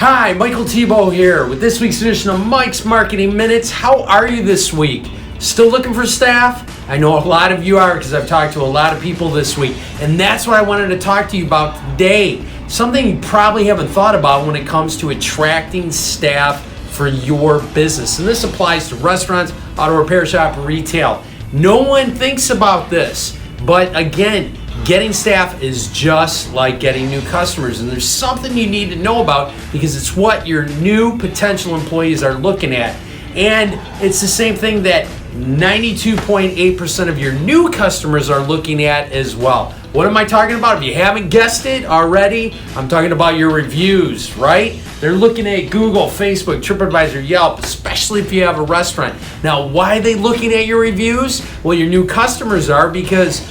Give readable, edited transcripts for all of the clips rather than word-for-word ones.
Hi, Michael Tebow here with this week's edition of Mike's Marketing Minutes. How are you this week? Still looking for staff? I know a lot of you are because I've talked to a lot of people this week. And that's what I wanted to talk to you about today. Something you probably haven't thought about when it comes to attracting staff for your business. And this applies to restaurants, auto repair shop, retail. No one thinks about this. But again, getting staff is just like getting new customers, and there's something you need to know about because it's what your new potential employees are looking at. And it's the same thing that 92.8% of your new customers are looking at as well. What am I talking about? If you haven't guessed it already, I'm talking about your reviews, right? They're looking at Google, Facebook, TripAdvisor, Yelp, especially if you have a restaurant. Now, why are they looking at your reviews? Well, your new customers are because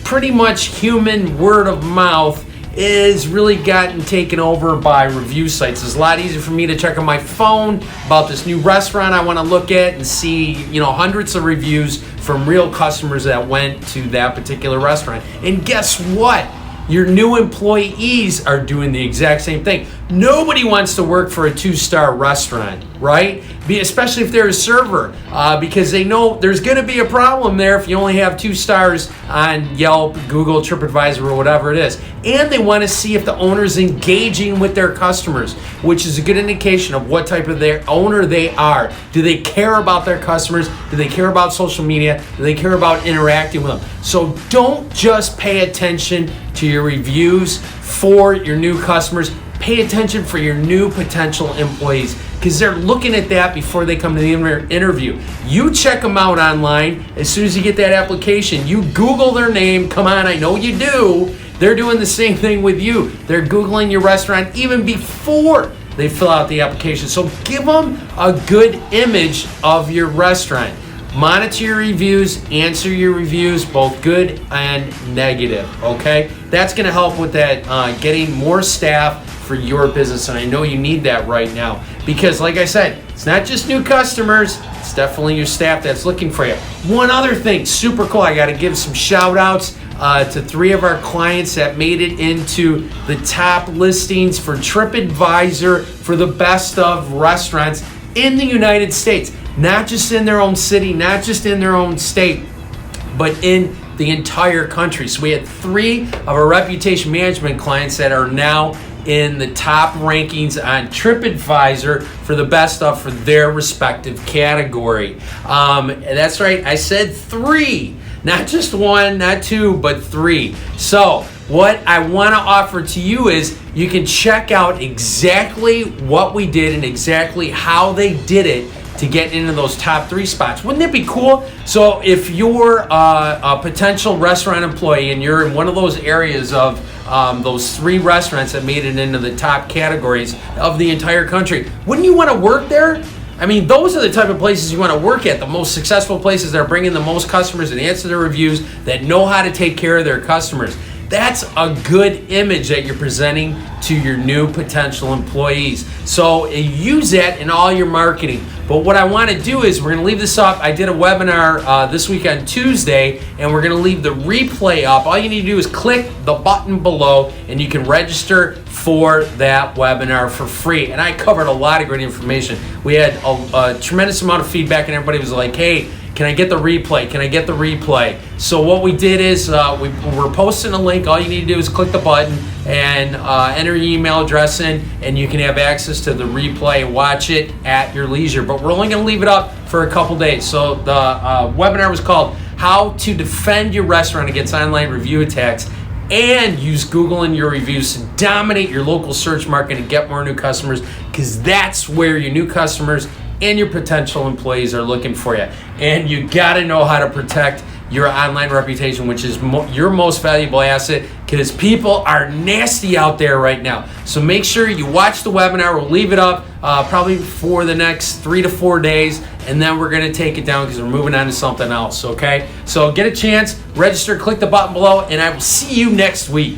pretty much human word of mouth is really gotten taken over by review sites. It's a lot easier for me to check on my phone about this new restaurant I want to look at and see, hundreds of reviews from real customers that went to that particular restaurant. And guess what? Your new employees are doing the exact same thing. Nobody wants to work for a 2-star restaurant, right? Especially if they're a server, because they know there's going to be a problem there if you only have 2 stars on Yelp, Google, TripAdvisor, or whatever it is. And they want to see if the owner's engaging with their customers, which is a good indication of what type of their owner they are. Do they care about their customers? Do they care about social media? Do they care about interacting with them? So don't just pay attention to your reviews for your new customers. Pay attention for your new potential employees because they're looking at that before they come to the interview. You check them out online as soon as you get that application. You Google their name. Come on, I know you do. They're doing the same thing with you. They're Googling your restaurant even before they fill out the application. So give them a good image of your restaurant. Monitor your reviews, answer your reviews, both good and negative, okay? That's gonna help with that, getting more staff for your business, and I know you need that right now because, like I said, it's not just new customers, it's definitely your staff that's looking for you. One other thing, super cool, I gotta give some shout outs to 3 of our clients that made it into the top listings for TripAdvisor for the best of restaurants in the United States. Not just in their own city, not just in their own state, but in the entire country. So we had 3 of our reputation management clients that are now in the top rankings on TripAdvisor for the best of for their respective category. That's right, I said 3, not just 1, not 2, but 3. So what I want to offer to you is you can check out exactly what we did and exactly how they did it to get into those top 3 spots. Wouldn't it be cool? So if you're a potential restaurant employee and you're in one of those areas of those 3 restaurants that made it into the top categories of the entire country, wouldn't you want to work there? I mean, those are the type of places you want to work at, the most successful places that are bringing the most customers and answer their reviews, that know how to take care of their customers. That's a good image that you're presenting to your new potential employees. So use that in all your marketing. But what I want to do is we're going to leave this up. I did a webinar this week on Tuesday, and we're going to leave the replay up. All you need to do is click the button below, and you can register for that webinar for free. And I covered a lot of great information. We had a tremendous amount of feedback, and everybody was like, hey, can I get the replay? Can I get the replay? So what we did is we're posting a link. All you need to do is click the button and enter your email address in, and you can have access to the replay and watch it at your leisure. But we're only going to leave it up for a couple days. So the webinar was called How to Defend Your Restaurant Against Online Review Attacks and Use Google in Your Reviews to dominate your local search market and get more new customers, because that's where your new customers and your potential employees are looking for you. And you gotta know how to protect your online reputation, which is your most valuable asset, because people are nasty out there right now. So make sure you watch the webinar. We'll leave it up probably for the next 3 to 4 days, and then we're gonna take it down because we're moving on to something else, okay? So get a chance, register, click the button below, and I will see you next week.